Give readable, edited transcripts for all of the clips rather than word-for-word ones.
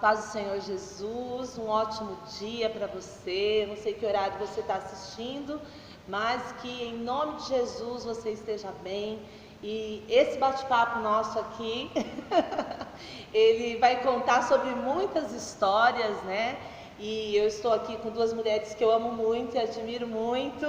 paz do Senhor Jesus, um ótimo dia para você. Não sei que horário você está assistindo, mas que em nome de Jesus você esteja bem. E esse bate-papo nosso aqui, ele vai contar sobre muitas histórias, né? E eu estou aqui com duas mulheres que eu amo muito e admiro muito,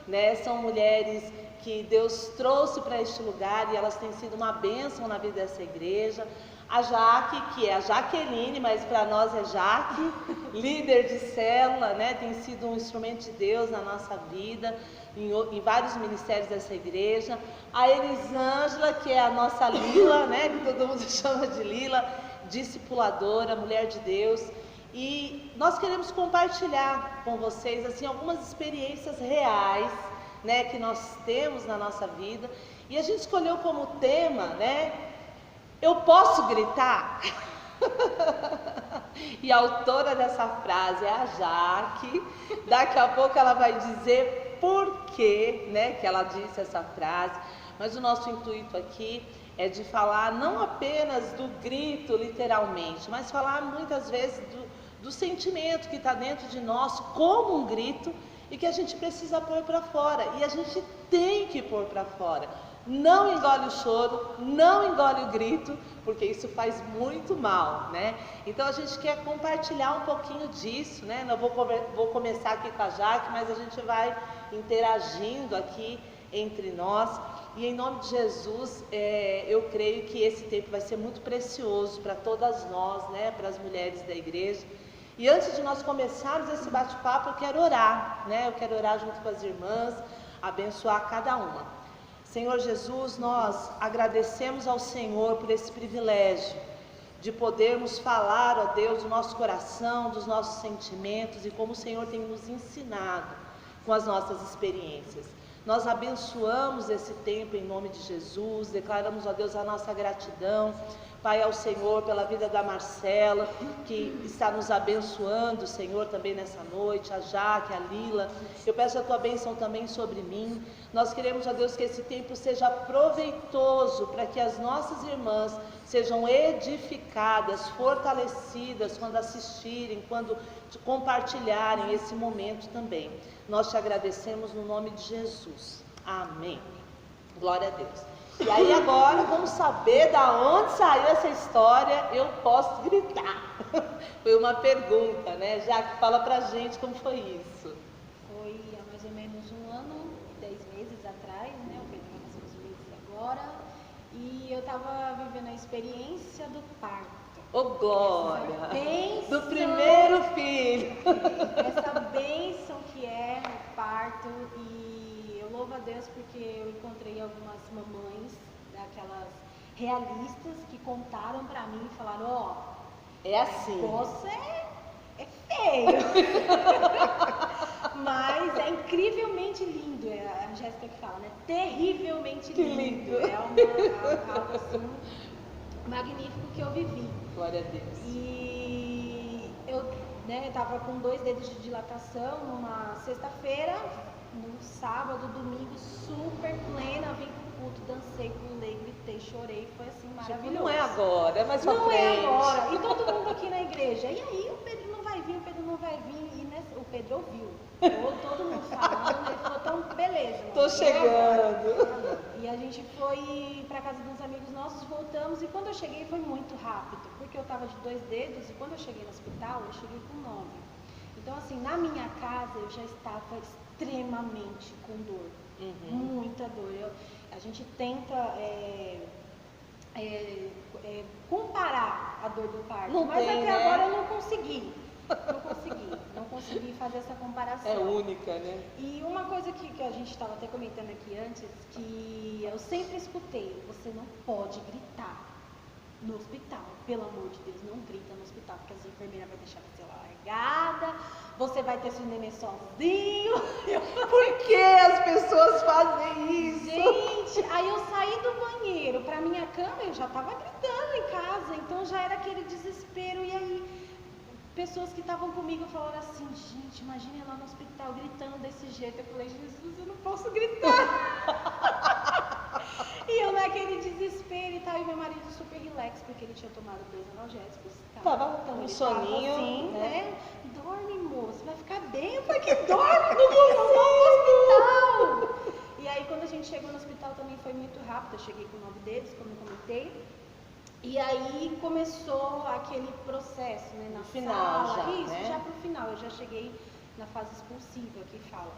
né? São mulheres que Deus trouxe para este lugar e elas têm sido uma bênção na vida dessa igreja. A Jaque, que é a Jaqueline, mas para nós é Jaque, líder de célula, né? Tem sido um instrumento de Deus na nossa vida, em vários ministérios dessa igreja. A Elisângela, que é a nossa Lila, né? Que todo mundo chama de Lila, discipuladora, mulher de Deus. E nós queremos compartilhar com vocês assim algumas experiências reais, né, que nós temos na nossa vida. E a gente escolheu como tema, né, eu posso gritar? E a autora dessa frase é a Jaque. Daqui a pouco ela vai dizer por quê, né, que ela disse essa frase. Mas o nosso intuito aqui é de falar não apenas do grito literalmente, mas falar muitas vezes do sentimento que está dentro de nós como um grito e que a gente precisa pôr para fora, e a gente tem que pôr para fora. Não engole o choro, não engole o grito, porque isso faz muito mal, né? Então a gente quer compartilhar um pouquinho disso, né? Eu vou começar aqui com a Jaque, mas a gente vai interagindo aqui entre nós. E em nome de Jesus, eu creio que esse tempo vai ser muito precioso para todas nós, né? Para as mulheres da igreja. E antes de nós começarmos esse bate-papo, eu quero orar, né? Eu quero orar junto com as irmãs, abençoar cada uma. Senhor Jesus, nós agradecemos ao Senhor por esse privilégio de podermos falar, ó Deus, do nosso coração, dos nossos sentimentos e como o Senhor tem nos ensinado com as nossas experiências. Nós abençoamos esse tempo em nome de Jesus, declaramos, ó Deus, a nossa gratidão, Pai, ao Senhor, pela vida da Marcela, que está nos abençoando, Senhor, também nessa noite, a Jaque, a Lila. Eu peço a Tua bênção também sobre mim. Nós queremos, ó Deus, que esse tempo seja proveitoso para que as nossas irmãs sejam edificadas, fortalecidas quando assistirem, quando compartilharem esse momento também. Nós te agradecemos no nome de Jesus. Amém. Glória a Deus. E aí agora vamos saber da onde saiu essa história, eu posso gritar. Foi uma pergunta, né? Jaque, fala pra gente como foi isso. Foi há mais ou menos 1 ano e 10 meses atrás, né? O Pedro vai fazer uns meses agora. E eu estava vivendo a experiência do parto. Ô, glória! Bênção, do primeiro filho! Essa bênção que é o parto. E eu louvo a Deus porque eu encontrei algumas mamães daquelas realistas que contaram pra mim e falaram, ó, é assim. Você é feio. Mas é incrivelmente lindo, é a Jéssica que fala, né? Terrivelmente lindo. É algo assim magnífico que eu vivi. Glória a Deus. E eu estava com 2 dedos de dilatação numa sexta-feira, no sábado, domingo, super plena, vim pro culto, dancei, pulei, gritei, chorei, foi assim maravilhoso. Não é agora, mas pra não frente. É agora. E todo mundo aqui na igreja. E aí o Pedro não vai vir, o Pedro não vai vir. E o Pedro ouviu. Todo mundo falando, ele falou, então beleza. Tô chegando. E a gente foi pra casa de uns amigos nossos, voltamos, e quando eu cheguei foi muito rápido, porque eu tava de 2 dedos, e quando eu cheguei no hospital, eu cheguei com 9. Então assim, na minha casa eu já estava extremamente com dor, muita dor. A gente tenta comparar a dor do parto, mas até agora eu não consegui fazer essa comparação. É única, né? E uma coisa que a gente estava até comentando aqui antes, que eu sempre escutei, você não pode gritar no hospital, pelo amor de Deus, não grita no hospital, porque as enfermeiras vão deixar você largada, você vai ter seu neném sozinho. Por que as pessoas fazem isso? Gente, aí eu saí do banheiro pra minha cama, eu já tava gritando em casa, então já era aquele desespero. E aí pessoas que estavam comigo falaram assim, gente, imagina ela no hospital gritando desse jeito. Eu falei, Jesus, eu não posso gritar. E eu naquele desespero e tal, aí meu marido super relax, porque ele tinha tomado 2 analgésicos. Tava Então um ele soninho, tava assim, né? Dorme, moço, vai ficar bem. Eu falei, que dorme, eu vou pro hospital. E aí quando a gente chegou no hospital também foi muito rápido, eu cheguei com 9 dedos, como eu comentei. E aí começou aquele processo, né, na No final sala, já, isso, né? já pro final, eu já cheguei na fase expulsiva que fala.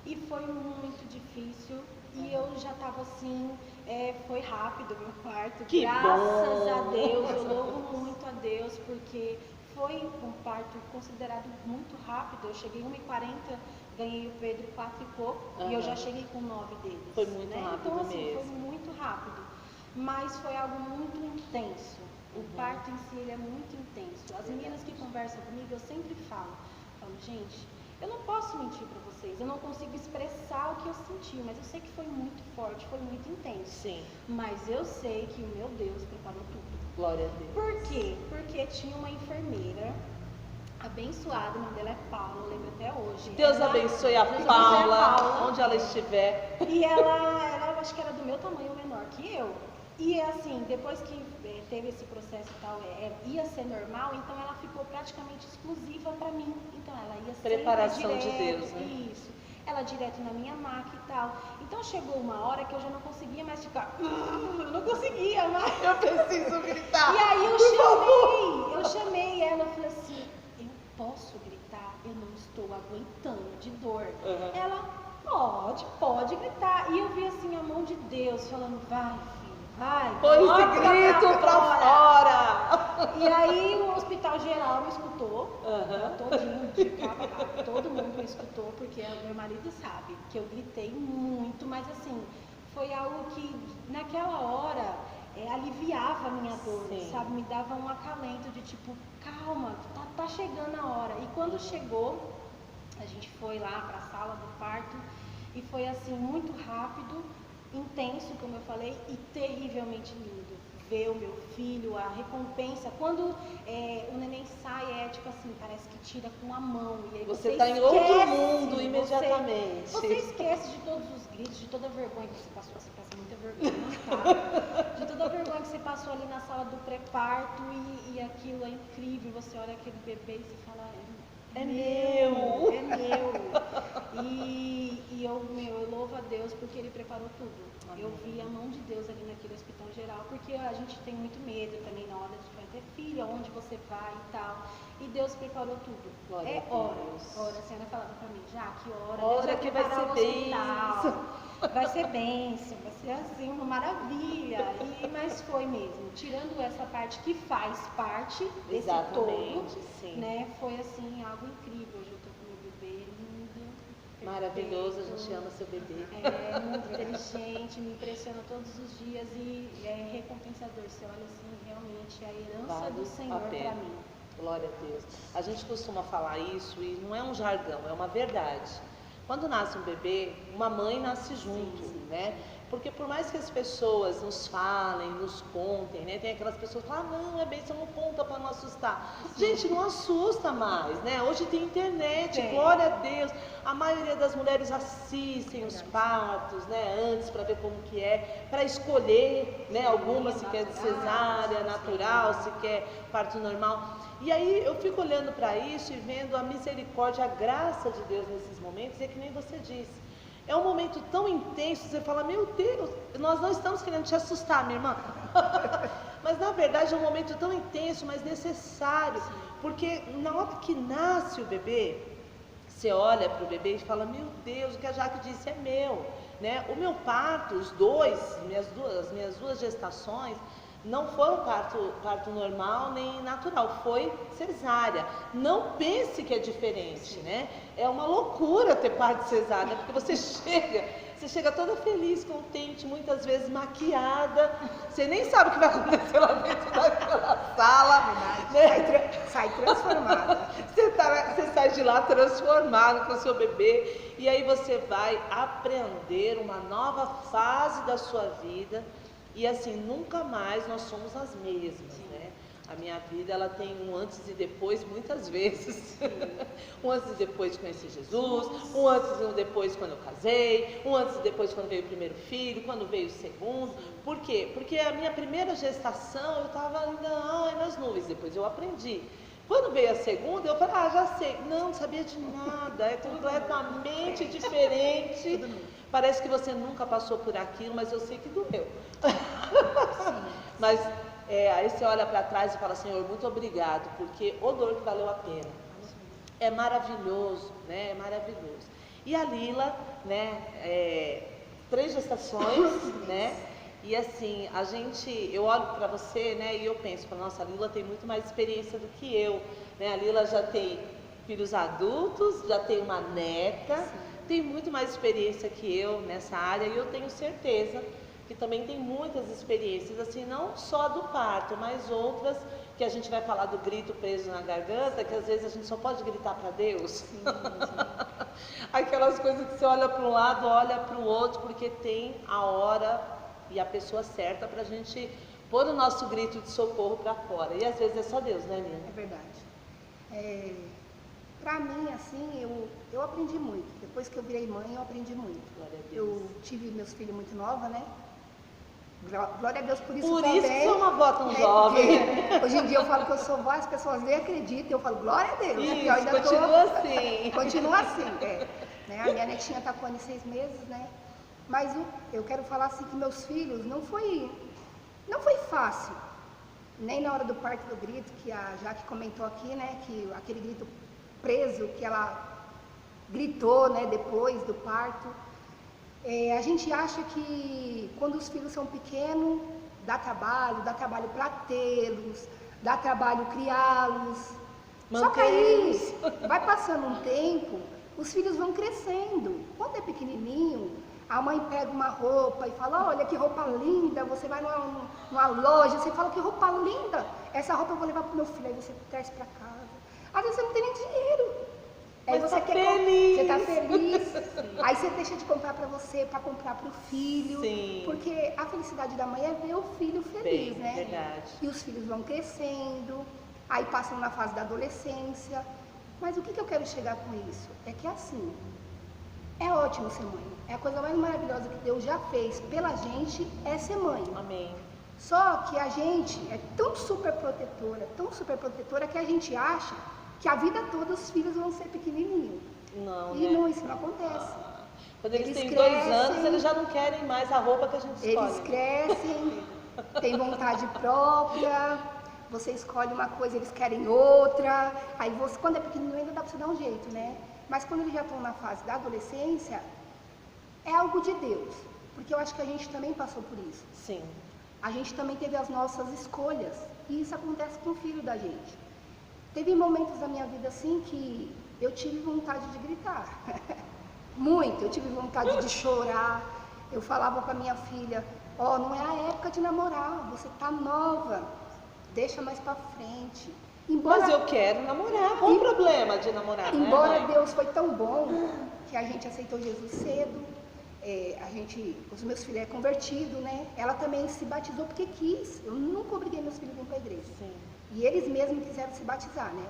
E foi muito difícil e eu já estava assim, foi rápido o meu parto, Que graças bom. a Deus, eu louvo muito a Deus, porque foi um parto considerado muito rápido. Eu cheguei 1h40, ganhei o Pedro 4 e pouco, e eu já cheguei com 9 dedos. Foi muito rápido então, assim, mesmo. foi muito rápido, mas foi algo muito intenso. O parto em si ele é muito intenso. As meninas que conversam comigo, eu sempre falo, gente, eu não posso mentir para vocês, eu não consigo expressar o que eu senti, mas eu sei que foi muito forte, foi muito intenso. Sim. Mas eu sei que o meu Deus preparou tudo. Glória a Deus. Por quê? Porque tinha uma enfermeira abençoada, o nome dela é Paula, eu lembro até hoje. Deus abençoe a Deus Paula, abençoe a Paula, onde ela estiver. E ela acho que era do meu tamanho, menor que eu. E assim, depois que teve esse processo e tal, ia ser normal, então ela ficou praticamente exclusiva para mim. Então ela ia sempre Preparação direto, de Deus, né? Isso. Ela direto na minha maca e tal. Então chegou uma hora que eu já não conseguia mais ficar. Eu não conseguia mais. Eu preciso gritar. E aí eu chamei ela, eu falei assim, eu posso gritar? Eu não estou aguentando de dor. Ela, pode gritar. E eu vi assim a mão de Deus falando, vai, vai, põe esse grito pra fora. E aí o hospital geral me escutou, todinho, de cabo a cabo, todo mundo me escutou, porque o meu marido sabe que eu gritei muito, mas assim, foi algo que naquela hora aliviava a minha dor, sabe? Me dava um acalento de tipo, calma, tá chegando a hora. E quando chegou, a gente foi lá pra sala do parto e foi assim, muito rápido, intenso, como eu falei, e terrivelmente lindo. Ver o meu filho, a recompensa. Quando o neném sai, tipo assim, parece que tira com a mão. E aí você está em outro mundo imediatamente. Você esquece de todos os gritos, de toda a vergonha que você passou. Você passa muita vergonha, tá? De toda a vergonha que você passou ali na sala do pré-parto e aquilo é incrível. Você olha aquele bebê e você fala, é meu. E eu louvo a Deus porque Ele preparou tudo. Amém. Eu vi a mão de Deus ali naquele hospital geral, porque a gente tem muito medo também na hora de vai ter filho, aonde você vai e tal. E Deus preparou tudo. Glória a Deus. Ora, a senhora falava pra mim, já, que hora? Hora que vai ser bênção. Vai ser bênção, vai ser assim, uma maravilha. Mas foi mesmo. Tirando essa parte que faz parte desse todo, sim. né? Foi assim, algo incrível. Hoje eu tô com meu bebê lindo. Maravilhoso, a gente ama seu bebê. É muito inteligente, me impressiona todos os dias e é recompensador. Você olha assim, realmente a herança do Senhor para mim. Glória a Deus. A gente costuma falar isso e não é um jargão, é uma verdade. Quando nasce um bebê, uma mãe nasce junto, né? Porque por mais que as pessoas nos falem, nos contem, né? Tem aquelas pessoas que falam, não, é bênção, não conta para não assustar. Gente, não assusta mais, né? Hoje tem internet, glória a Deus. A maioria das mulheres assistem os partos, né? Antes para ver como que é, para escolher, né? Algumas se quer de cesárea, natural, se quer parto normal. E aí eu fico olhando para isso e vendo a misericórdia, a graça de Deus nesses momentos, e é que nem você disse. É um momento tão intenso, você fala, meu Deus, nós não estamos querendo te assustar, minha irmã. Mas na verdade é um momento tão intenso, mas necessário. Porque na hora que nasce o bebê, você olha para o bebê e fala, meu Deus, o que a Jaque disse é meu. Né? O meu parto, as minhas duas gestações, não foi um parto normal nem natural, foi cesárea. Não pense que é diferente, né? É uma loucura ter parto cesárea, porque você chega toda feliz, contente, muitas vezes maquiada, você nem sabe o que vai acontecer lá dentro daquela sala. Né? Sai transformada. Você sai de lá transformado com o seu bebê, e aí você vai aprender uma nova fase da sua vida. E assim, nunca mais nós somos as mesmas, né? A minha vida, ela tem um antes e depois muitas vezes. Um antes e depois de conhecer Jesus, um antes e um depois quando eu casei, um antes e depois quando veio o primeiro filho, quando veio o segundo. Por quê? Porque a minha primeira gestação, eu estava ainda nas nuvens, depois eu aprendi. Quando veio a segunda, eu falei, já sei. Não sabia de nada, é completamente diferente. Parece que você nunca passou por aquilo, mas eu sei que doeu. Mas aí você olha para trás e fala, Senhor, muito obrigado, porque o dor que valeu a pena. É maravilhoso, né? É maravilhoso. E a Lila, né? 3 gestações, né? E assim, eu olho para você, né? E eu penso, nossa, a Lila tem muito mais experiência do que eu, né? A Lila já tem filhos adultos, já tem uma neta, tem muito mais experiência que eu nessa área, e eu tenho certeza que também tem muitas experiências, assim, não só do parto, mas outras que a gente vai falar do grito preso na garganta, que às vezes a gente só pode gritar para Deus. Sim. Aquelas coisas que você olha para um lado, olha para o outro, porque tem a hora e a pessoa certa para a gente pôr o nosso grito de socorro para fora. E às vezes é só Deus, né, Nina? É verdade. Para mim, assim, eu aprendi muito. Depois que eu virei mãe, eu aprendi muito. Glória a Deus. Eu tive meus filhos muito nova, né? Glória a Deus por isso também. Por isso que sou uma avó tão jovem. Hoje em dia eu falo que eu sou vó, as pessoas nem acreditam. Eu falo, glória a Deus. Isso, eu ainda continua assim. Continua assim, né? A minha netinha está com ano 6 meses, né? Mas eu quero falar assim que meus filhos não foi fácil. Nem na hora do parto do grito, que a Jaque comentou aqui, né? Que aquele grito preso que ela gritou, né? Depois do parto. A gente acha que quando os filhos são pequenos, dá trabalho para tê-los, dá trabalho criá-los. Só que aí vai passando um tempo, os filhos vão crescendo. Quando é pequenininho, a mãe pega uma roupa e fala, olha que roupa linda, você vai numa loja, você fala que roupa linda, essa roupa eu vou levar para o meu filho, aí você traz para casa. Às vezes você não tem nem dinheiro. Aí você feliz. Você está feliz, aí você deixa de comprar para você, para comprar para o filho. Sim. Porque a felicidade da mãe é ver o filho feliz, né? Verdade. E os filhos vão crescendo, aí passam na fase da adolescência. Mas o que eu quero chegar com isso? É que assim, é ótimo ser mãe. É a coisa mais maravilhosa que Deus já fez pela gente, é ser mãe. Amém. Só que a gente é tão super protetora que a gente acha que a vida toda os filhos vão ser pequenininhos. Não, e né? não, isso não acontece. Quando eles têm crescem, 2 anos, eles já não querem mais a roupa que a gente escolhe. Eles crescem, têm vontade própria, você escolhe uma coisa, eles querem outra. Aí você, quando é pequenininho, ainda dá para você dar um jeito, né? Mas quando eles já estão na fase da adolescência, é algo de Deus. Porque eu acho que a gente também passou por isso. Sim. A gente também teve as nossas escolhas. E isso acontece com o filho da gente. Teve momentos da minha vida assim que eu tive vontade de gritar. Muito, eu tive vontade de chorar. Eu falava para minha filha, não é a época de namorar, você tá nova, deixa mais para frente. Mas eu quero namorar, qual o problema de namorar? Embora Deus foi tão bom que a gente aceitou Jesus cedo, os meus filhos é convertido, né? Ela também se batizou porque quis. Eu nunca obriguei meus filhos a vir para a igreja. Sim. E eles mesmos quiseram se batizar, né?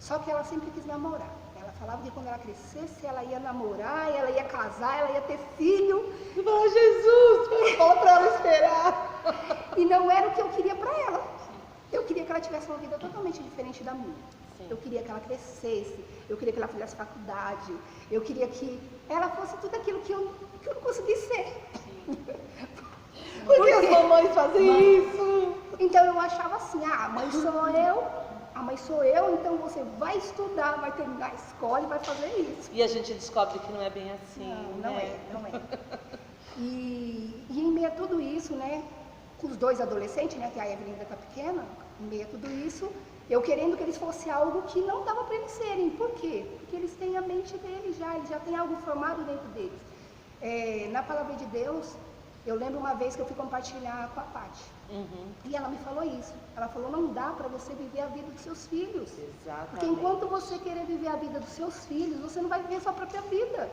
Só que ela sempre quis namorar. Ela falava que quando ela crescesse, ela ia namorar, ela ia casar, ela ia ter filho. Jesus, fala para ela esperar. E não era o que eu queria para ela. Eu queria que ela tivesse uma vida totalmente diferente da minha. Sim. Eu queria que ela crescesse, eu queria que ela fizesse faculdade, eu queria que ela fosse tudo aquilo que eu não consegui ser. Por que as mamães fazem isso? Então eu achava assim, a mãe sou eu, então você vai estudar, vai terminar a escola e vai fazer isso. E a gente descobre que não é bem assim. Não é. E em meio a tudo isso, né, com os 2 adolescentes, né, que a Evelyn ainda está pequena, em meio a tudo isso, eu querendo que eles fossem algo que não dava para eles serem. Por quê? Porque eles têm a mente deles eles já têm algo formado dentro deles. Na palavra de Deus, eu lembro uma vez que eu fui compartilhar com a Paty. Uhum. E ela me falou isso. Ela falou, não dá para você viver a vida dos seus filhos. Exatamente. Porque enquanto você querer viver a vida dos seus filhos, você não vai viver a sua própria vida.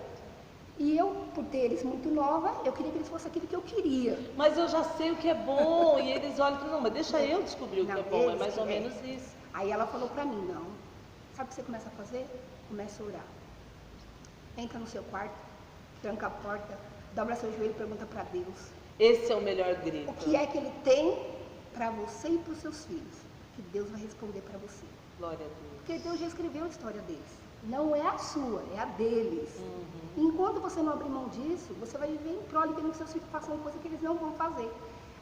E eu, por ter eles muito nova, eu queria que eles fossem aquilo que eu queria. Mas eu já sei o que é bom. E eles olham e falam, não, mas deixa eu descobrir o que Não, é bom. É eles mais ou que- menos isso. Aí ela falou pra mim, não. Sabe o que você começa a fazer? Começa a orar. Entra no seu quarto, tranca a porta, dobra seu joelho e pergunta pra Deus. Esse é o melhor grito. O que é que Ele tem pra você e pros seus filhos? Que Deus vai responder pra você. Glória a Deus. Porque Deus já escreveu a história deles. Não é a sua, é a deles. Uhum. Enquanto você não abrir mão disso, você vai viver em prol de que seus filhos façam coisa que eles não vão fazer.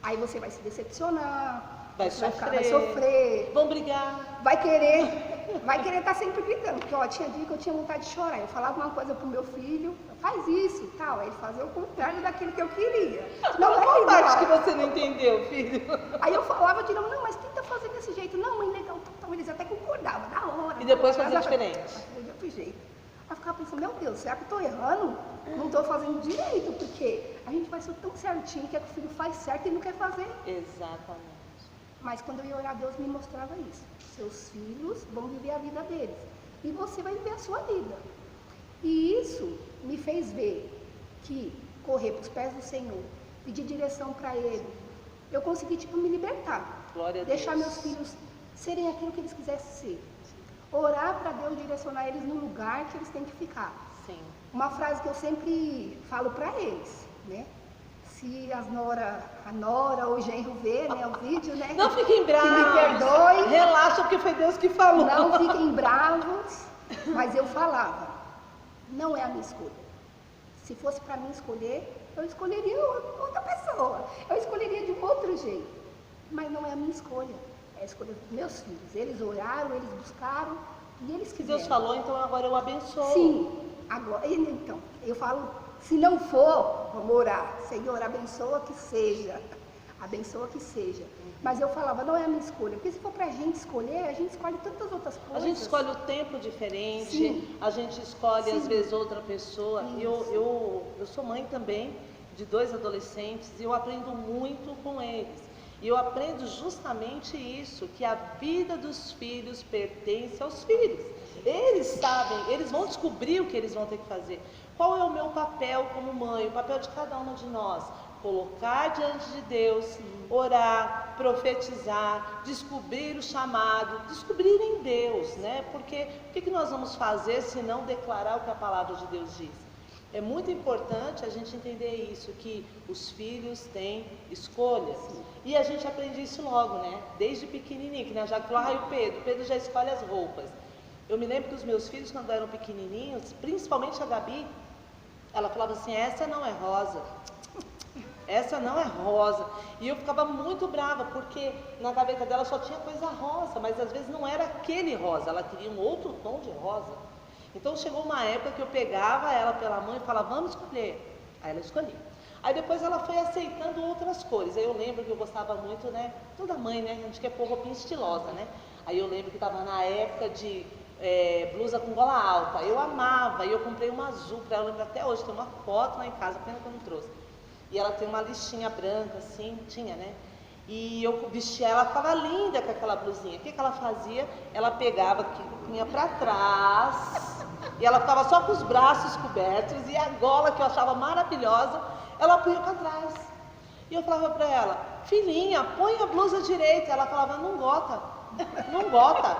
Aí você vai se decepcionar, Vai você sofrer. vai sofrer, Vão brigar. vai querer estar sempre gritando. Porque ó, tinha dia que eu tinha vontade de chorar. Eu falava uma coisa pro meu filho, faz isso e tal. Aí ele fazia o contrário daquilo que eu queria. Não é Qual parte que igual. você não entendeu, filho? Aí eu falava de novo, não, mas tenta fazer desse jeito. Não, mãe, legal. Então eles até concordavam, da hora. E depois fazia Mas diferente. fazia de outro jeito. Aí eu ficava pensando, meu Deus, será que eu estou errando? Não estou fazendo direito, porque a gente faz tudo tão certinho, quer que o filho faz certo e não quer fazer. Exatamente. Mas quando eu ia orar, Deus me mostrava isso. Seus filhos vão viver a vida deles. E você vai viver a sua vida. E isso me fez ver que correr para os pés do Senhor, pedir direção para Ele, eu consegui, me libertar. Glória a Deixar Deus. meus filhos serem aquilo que eles quisessem ser. Orar para Deus direcionar eles no lugar que eles têm que ficar. Sim. Uma frase que eu sempre falo para eles, né? Se a nora ou o genro vê, né, o vídeo, né? Não fiquem bravos. Que me perdoe. Relaxa, porque foi Deus que falou. Não fiquem bravos, mas eu falava, não é a minha escolha. Se fosse para mim escolher, eu escolheria outra pessoa. Eu escolheria de um outro jeito. Mas não é a minha escolha. É a escolha dos meus filhos. Eles oraram, eles buscaram e eles Se quiseram. Deus falou, então agora eu abençoo. Sim. Agora, então, eu falo, se não for, vamos orar. Senhor, abençoa que seja. Abençoa que seja. Mas eu falava, não é a minha escolha. Porque se for pra gente escolher, a gente escolhe tantas outras A coisas. gente escolhe o tempo diferente, Sim. a gente escolhe Sim. às vezes outra pessoa. E Isso. eu sou mãe também de 2 adolescentes e eu aprendo muito com eles. E eu aprendo justamente isso, que a vida dos filhos pertence aos filhos. Eles sabem, eles vão descobrir o que eles vão ter que fazer. Qual é o meu papel como mãe, o papel de cada uma de nós? Colocar diante de Deus, orar, profetizar, descobrir o chamado, descobrir em Deus, né? Porque o que nós vamos fazer se não declarar o que a palavra de Deus diz? É muito importante a gente entender isso, que os filhos têm escolhas. E a gente aprende isso logo, né? Desde pequenininho, que já falou, o Pedro já escolhe as roupas. Eu me lembro que os meus filhos, quando eram pequenininhos, principalmente a Gabi, ela falava assim, essa não é rosa. Essa não é rosa. E eu ficava muito brava, porque na gaveta dela só tinha coisa rosa, mas às vezes não era aquele rosa, ela queria um outro tom de rosa. Então chegou uma época que eu pegava ela pela mão e falava, vamos escolher. Aí ela escolhia. Aí depois ela foi aceitando outras cores. Aí eu lembro que eu gostava muito, né? Toda mãe, né? A gente quer pôr roupinha estilosa, né? Aí eu lembro que estava na época de blusa com gola alta. Eu amava, e eu comprei uma azul para ela, eu lembro até hoje, tem uma foto lá em casa, pena que eu não trouxe. E ela tem uma listinha branca, assim, tinha, né? E eu vestia ela, ficava linda com aquela blusinha. O que ela fazia? Ela pegava aqui, punha para trás, e ela ficava só com os braços cobertos, e a gola, que eu achava maravilhosa, ela punha para trás. E eu falava para ela, filhinha, põe a blusa direita. Ela falava, não gota, não gota.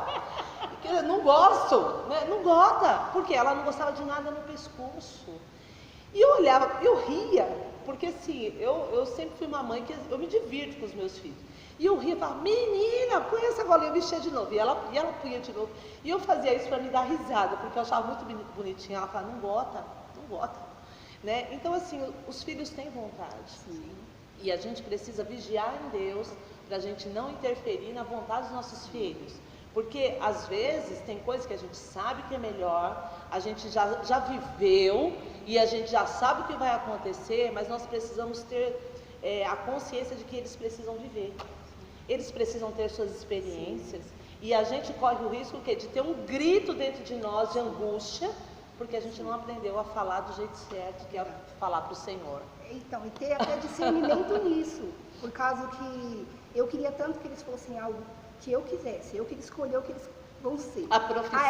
Não gosto, né? Não gota, porque ela não gostava de nada no pescoço. E eu olhava, eu ria, porque assim, eu sempre fui uma mãe que eu me divirto com os meus filhos. E eu ria e falava, menina, põe essa golinha, eu vestia de novo. E ela punha de novo. E eu fazia isso para me dar risada, porque eu achava muito bonitinha. Ela falava, não gota, não gota. Né? Então assim, os filhos têm vontade. Sim. E a gente precisa vigiar em Deus para a gente não interferir na vontade dos nossos filhos. Porque às vezes tem coisas que a gente sabe que é melhor, a gente já viveu e a gente já sabe o que vai acontecer, mas nós precisamos ter a consciência de que eles precisam viver. Eles precisam ter suas experiências. E a gente corre o risco de ter um grito dentro de nós de angústia, porque a gente não aprendeu a falar do jeito certo, que é falar para o Senhor. Então, e ter até discernimento nisso, por causa que eu queria tanto que eles fossem algo que eu quisesse, eu queria escolher o que eles vão ser. A profissão.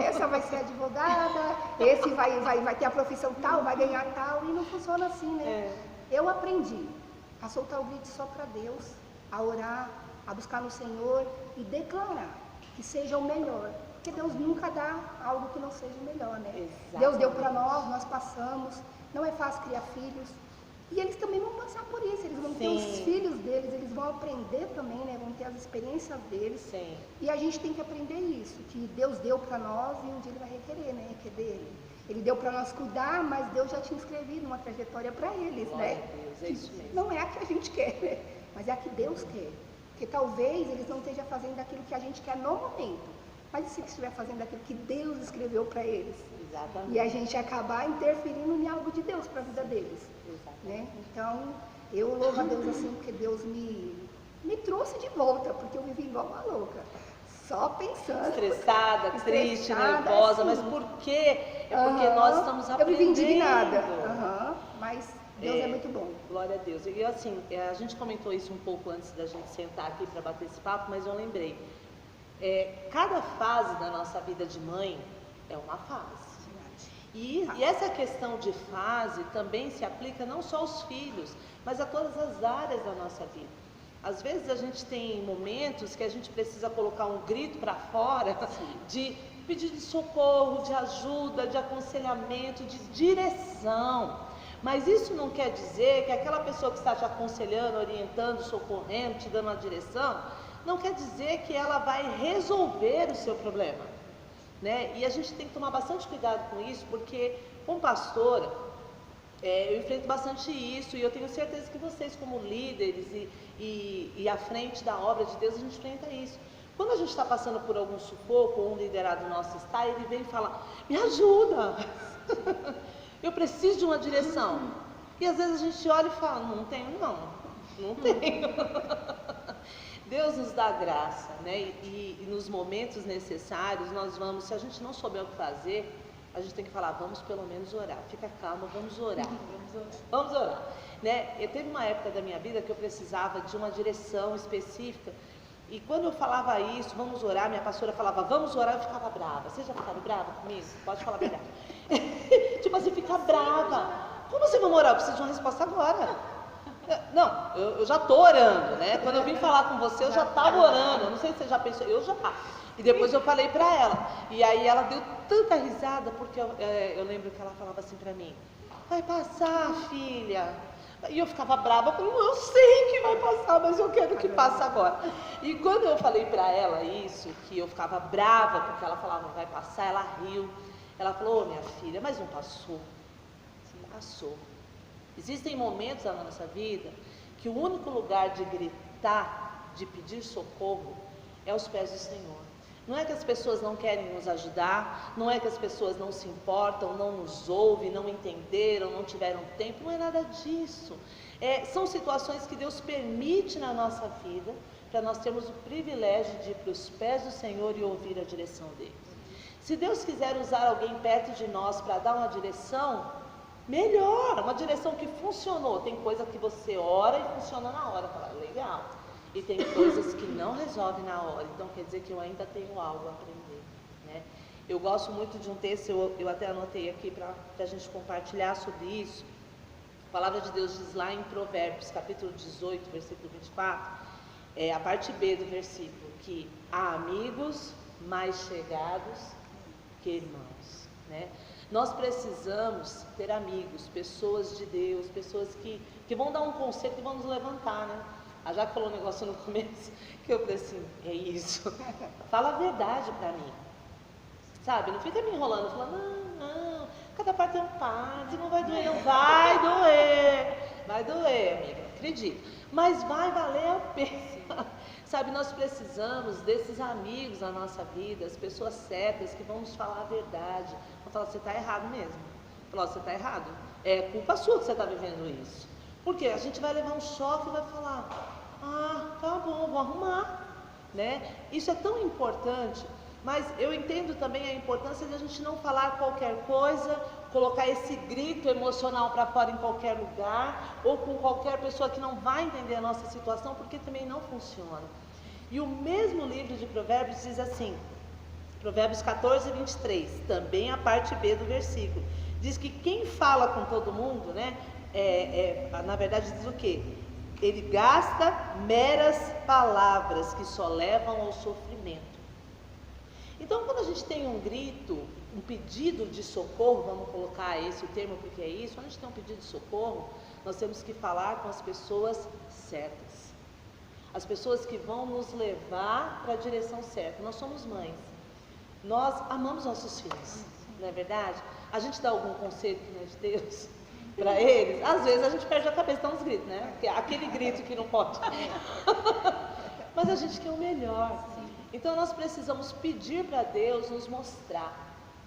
Essa vai ser advogada, esse vai ter a profissão tal, vai ganhar tal, e não funciona assim, né? Eu aprendi a soltar o grito só para Deus, a orar, a buscar no Senhor e declarar que seja o melhor. Porque Deus nunca dá algo que não seja o melhor, né? Exatamente. Deus deu para nós passamos, não é fácil criar filhos. E eles também vão passar por isso, eles vão ter os filhos deles, eles vão aprender também, né? Vão ter as experiências deles. Sim. E a gente tem que aprender isso, que Deus deu para nós e um dia Ele vai requerer, né? Que é dele. Ele deu para nós cuidar, mas Deus já tinha escrevido uma trajetória para eles, Glória né? a Deus, é isso mesmo. Não é a que a gente quer, né? Mas é a que Deus quer. Porque talvez eles não estejam fazendo aquilo que a gente quer no momento, mas e se eles estiver fazendo aquilo que Deus escreveu para eles? Exatamente. E a gente acabar interferindo em algo de Deus para a vida deles. Né? Então, eu louvo a Deus assim, porque Deus me trouxe de volta, porque eu vivi igual uma louca, só pensando. Estressada, triste, nervosa, assim. mas por quê? É porque nós estamos aprendendo. Eu vivi indignada, mas Deus é muito bom. Glória a Deus. E assim, a gente comentou isso um pouco antes da gente sentar aqui para bater esse papo, mas eu lembrei. Cada fase da nossa vida de mãe é uma fase. E essa questão de fase também se aplica não só aos filhos, mas a todas as áreas da nossa vida. Às vezes a gente tem momentos que a gente precisa colocar um grito para fora, de pedido de socorro, de ajuda, de aconselhamento, de direção. Mas isso não quer dizer que aquela pessoa que está te aconselhando, orientando, socorrendo, te dando uma direção, não quer dizer que ela vai resolver o seu problema. Né? E a gente tem que tomar bastante cuidado com isso, porque como pastora, eu enfrento bastante isso, e eu tenho certeza que vocês como líderes e à frente da obra de Deus, a gente enfrenta isso. Quando a gente está passando por algum sufoco, ou um liderado nosso está, ele vem e fala, me ajuda, eu preciso de uma direção. E às vezes a gente olha e fala, não tenho. Deus nos dá graça, né? E nos momentos necessários nós vamos, se a gente não souber o que fazer, a gente tem que falar, vamos pelo menos orar, fica calma, vamos orar. Vamos orar. Né? Eu teve uma época da minha vida que eu precisava de uma direção específica, e quando eu falava isso, vamos orar, minha pastora falava, vamos orar, eu ficava brava. Vocês já ficaram brava comigo? Pode falar a verdade. Tipo assim, ficar brava. Como assim vamos orar? Eu preciso de uma resposta agora. Não, eu já estou orando, né? Quando eu vim falar com você, eu já estava orando. Eu não sei se você já pensou, eu já. E depois eu falei para ela. E aí ela deu tanta risada, porque eu lembro que ela falava assim para mim, vai passar, filha. E eu ficava brava, falando, eu sei que vai passar, mas eu quero que passe agora. E quando eu falei para ela isso, que eu ficava brava, porque ela falava, vai passar, ela riu. Ela falou, minha filha, mas não passou. Passou. Existem momentos na nossa vida que o único lugar de gritar, de pedir socorro, é aos pés do Senhor. Não é que as pessoas não querem nos ajudar, não é que as pessoas não se importam, não nos ouvem, não entenderam, não tiveram tempo, não é nada disso. São situações que Deus permite na nossa vida, para nós termos o privilégio de ir para os pés do Senhor e ouvir a direção dele. Se Deus quiser usar alguém perto de nós para dar uma direção, melhor, uma direção que funcionou. Tem coisa que você ora e funciona na hora, fala, legal. E tem coisas que não resolvem na hora, então quer dizer que eu ainda tenho algo a aprender, né? Eu gosto muito de um texto, eu até anotei aqui para a gente compartilhar sobre isso. A palavra de Deus diz lá em Provérbios, capítulo 18, versículo 24, a parte B do versículo, que há amigos mais chegados que irmãos, né? Nós precisamos ter amigos, pessoas de Deus, pessoas que vão dar um conselho, que vão nos levantar, né? A Jaque falou um negócio no começo, que eu falei assim, é isso, fala a verdade para mim, sabe? Não fica me enrolando, falando, não, cada parte é um parte, não vai doer, não vai doer, amiga, acredito, mas vai valer a pena, sabe? Nós precisamos desses amigos na nossa vida, as pessoas certas que vão nos falar a verdade, vão falar, você está errado mesmo, falar, você está errado, é culpa sua que você está vivendo isso. Porque a gente vai levar um choque e vai falar, tá bom, vou arrumar, né? Isso é tão importante, mas eu entendo também a importância de a gente não falar qualquer coisa, colocar esse grito emocional para fora em qualquer lugar, ou com qualquer pessoa que não vai entender a nossa situação, porque também não funciona. E o mesmo livro de Provérbios diz assim, Provérbios 14, 23, também a parte B do versículo. Diz que quem fala com todo mundo, né, na verdade diz o quê? Ele gasta meras palavras que só levam ao sofrimento. Então, quando a gente tem um grito, um pedido de socorro, vamos colocar esse o termo porque é isso, quando a gente tem um pedido de socorro, nós temos que falar com as pessoas certas. As pessoas que vão nos levar para a direção certa. Nós somos mães. Nós amamos nossos filhos, não é verdade? A gente dá algum conselho que não é de Deus para eles? Às vezes a gente perde a cabeça, dá uns gritos, né? Aquele grito que não pode. Mas a gente quer o melhor. Então nós precisamos pedir para Deus nos mostrar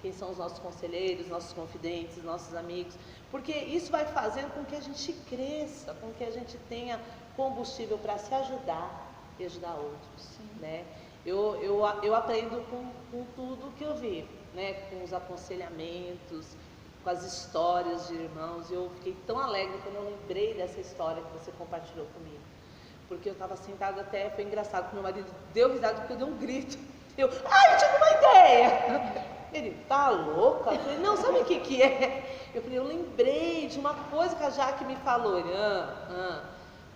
quem são os nossos conselheiros, nossos confidentes, nossos amigos, porque isso vai fazendo com que a gente cresça, com que a gente tenha combustível para se ajudar e ajudar outros, né? Eu aprendo com tudo que eu vivo, né? Com os aconselhamentos, com as histórias de irmãos. Eu fiquei tão alegre quando eu lembrei dessa história que você compartilhou comigo. Porque eu estava sentada até, foi engraçado, que meu marido deu risada porque eu dei um grito. Eu tive uma ideia! Ele, tá louca? Eu falei, não, sabe o que é? Eu lembrei de uma coisa que a Jaque me falou. Ele,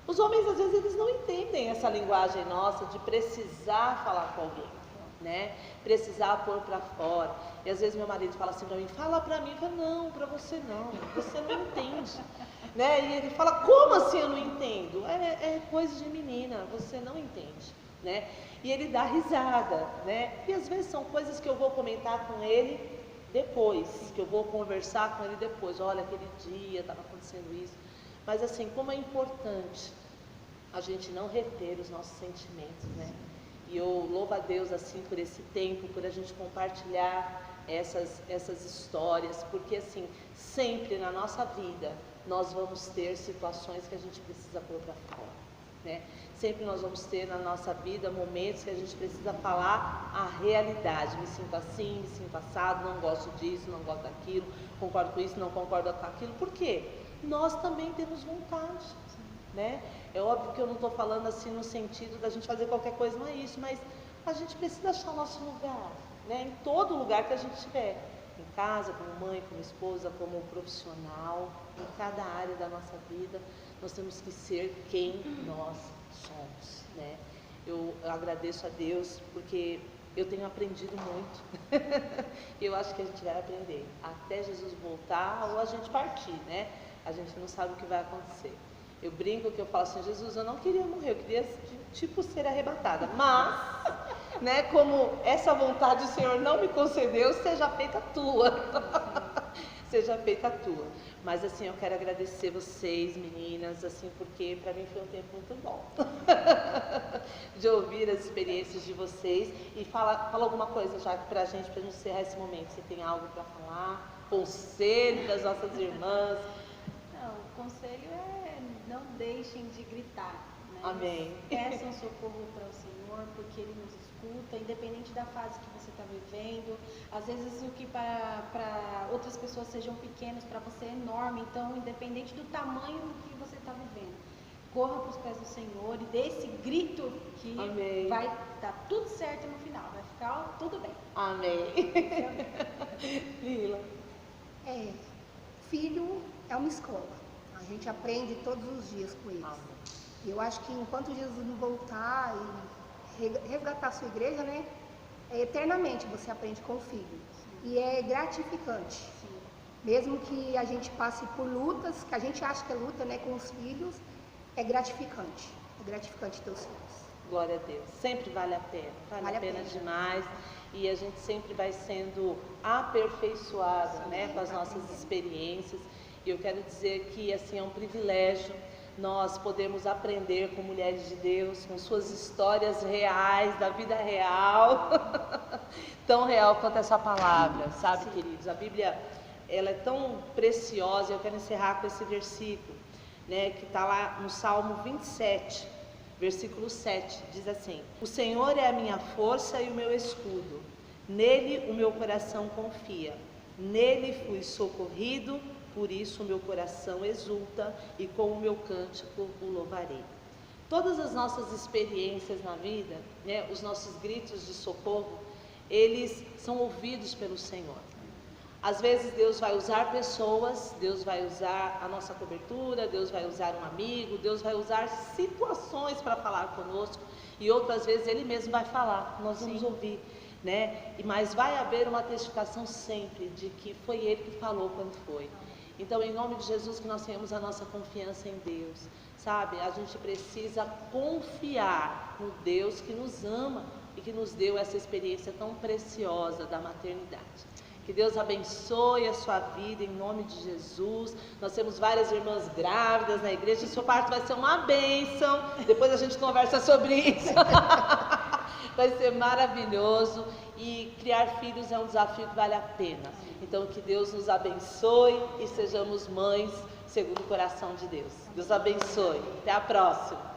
Os homens, às vezes, eles não entendem essa linguagem nossa de precisar falar com alguém, né? Precisar pôr para fora. E às vezes meu marido fala assim para mim, fala para mim. Eu falo, não, para você não entende. Né? E ele fala, como assim eu não entendo? É coisa de menina, você não entende, né? E ele dá risada, né? E às vezes são coisas que eu vou comentar com ele depois, que eu vou conversar com ele depois. Olha, aquele dia estava acontecendo isso. Mas assim, como é importante a gente não reter os nossos sentimentos, né? E eu louvo a Deus assim por esse tempo, por a gente compartilhar essas histórias, porque assim, sempre na nossa vida nós vamos ter situações que a gente precisa pôr para fora, né? Sempre nós vamos ter na nossa vida momentos que a gente precisa falar a realidade. Me sinto assim, me sinto assado, não gosto disso, não gosto daquilo, concordo com isso, não concordo com aquilo. Por quê? Nós também temos vontade, né? É óbvio que eu não estou falando assim no sentido da gente fazer qualquer coisa, não é isso, mas a gente precisa achar o nosso lugar, né? Em todo lugar que a gente estiver, em casa, como mãe, como esposa, como profissional, em cada área da nossa vida, nós temos que ser quem nós somos, né? Eu agradeço a Deus porque eu tenho aprendido muito. Eu acho que a gente vai aprender até Jesus voltar ou a gente partir, né? A gente não sabe o que vai acontecer. Eu brinco que eu falo assim, Jesus, eu não queria morrer, eu queria tipo ser arrebatada, mas, né, como essa vontade o Senhor não me concedeu, seja feita a tua. Seja feita a tua. Mas assim, eu quero agradecer vocês, meninas, assim, porque para mim foi um tempo muito bom de ouvir as experiências de vocês. E fala alguma coisa já pra gente encerrar esse momento. Você tem algo para falar? Conselho das nossas irmãs? Não, o conselho é não deixem de gritar, né? Amém. Peçam socorro para o Senhor, porque Ele nos escuta, independente da fase que você está vivendo. Às vezes o que para outras pessoas sejam pequenos, para você é enorme. Então, independente do tamanho do que você está vivendo, corra para os pés do Senhor e dê esse grito que Amém. Vai dar tudo certo no final, vai ficar tudo bem. Amém. Lila. Filho é uma escola. A gente aprende todos os dias com eles. Amém. Eu acho que enquanto Jesus não voltar e resgatar a sua igreja, né? Eternamente você aprende com o filho. E é gratificante. Sim. Mesmo que a gente passe por lutas, que a gente acha que é luta, né, com os filhos, é gratificante. É gratificante ter os filhos. Glória a Deus. Sempre vale a pena. Vale a pena demais. E a gente sempre vai sendo aperfeiçoado, né, com as nossas experiências. E eu quero dizer que assim é um privilégio nós podemos aprender com mulheres de Deus, com suas histórias reais, da vida real, tão real quanto essa palavra, sabe, queridos? A Bíblia, ela é tão preciosa. Eu quero encerrar com esse versículo, né, que está lá no Salmo 27, versículo 7, diz assim: O Senhor é a minha força e o meu escudo, nele o meu coração confia, nele fui socorrido, por isso o meu coração exulta e com o meu cântico o louvarei. Todas as nossas experiências na vida, né, os nossos gritos de socorro, eles são ouvidos pelo Senhor. Às vezes Deus vai usar pessoas, Deus vai usar a nossa cobertura, Deus vai usar um amigo, Deus vai usar situações para falar conosco, e outras vezes Ele mesmo vai falar, nós vamos ouvir, né? Mas vai haver uma testificação sempre de que foi Ele que falou quando foi. Então, em nome de Jesus, que nós tenhamos a nossa confiança em Deus, sabe? A gente precisa confiar no Deus que nos ama e que nos deu essa experiência tão preciosa da maternidade. Que Deus abençoe a sua vida em nome de Jesus. Nós temos várias irmãs grávidas na igreja. O seu parto vai ser uma bênção. Depois a gente conversa sobre isso. Vai ser maravilhoso. E criar filhos é um desafio que vale a pena. Então que Deus nos abençoe e sejamos mães segundo o coração de Deus. Deus abençoe. Até a próxima.